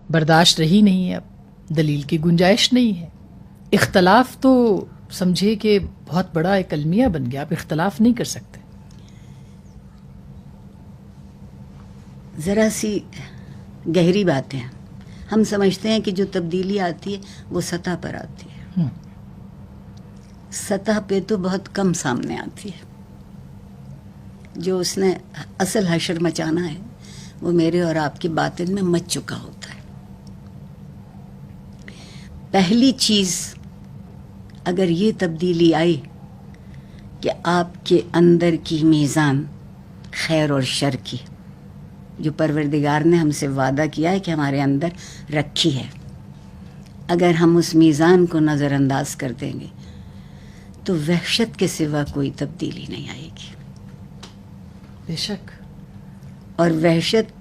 برداشت رہی نہیں ہے، اب دلیل کی گنجائش نہیں ہے. اختلاف تو سمجھے کہ بہت بڑا ایک المیہ بن گیا، آپ اختلاف نہیں کر سکتے. ذرا سی گہری باتیں ہم سمجھتے ہیں کہ جو تبدیلی آتی ہے وہ سطح پر آتی ہے. سطح پہ تو بہت کم سامنے آتی ہے. جو اس نے اصل حشر مچانا ہے وہ میرے اور آپ کے باطن میں مچ چکا ہوتا ہے. پہلی چیز اگر یہ تبدیلی آئی کہ آپ کے اندر کی میزان خیر اور شر کی جو پروردگار نے ہم سے وعدہ کیا ہے کہ ہمارے اندر رکھی ہے، اگر ہم اس میزان کو نظر انداز کر دیں گے تو وحشت کے سوا کوئی تبدیلی نہیں آئے گی. بے شک. اور وحشت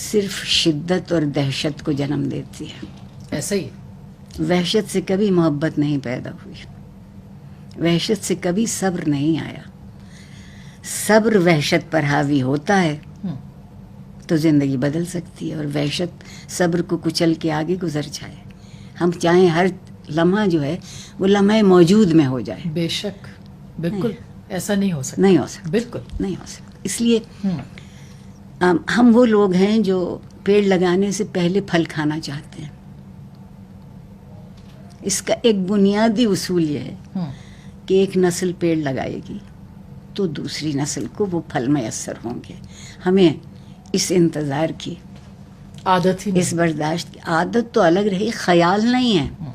صرف شدت اور دہشت کو جنم دیتی ہے. ایسا ہی. وحشت سے کبھی محبت نہیں پیدا ہوئی، وحشت سے کبھی صبر نہیں آیا. صبر وحشت پر حاوی ہوتا ہے تو زندگی بدل سکتی ہے، اور وحشت صبر کو کچل کے آگے گزر جائے. ہم چاہیں ہر لمحہ جو ہے وہ لمحہ موجود میں ہو جائے. بے شک. بالکل ایسا نہیں ہو سکتا. نہیں ہو سکتا. بالکل نہیں ہو سکتا. اس لیے ہم وہ لوگ ہیں جو پیڑ لگانے سے پہلے پھل کھانا چاہتے ہیں. اس کا ایک بنیادی اصول یہ ہے کہ ایک نسل پیڑ لگائے گی تو دوسری نسل کو وہ پھل میسر ہوں گے. ہمیں اس انتظار کی عادت ہی اس برداشت کی عادت تو الگ رہی، خیال نہیں ہے.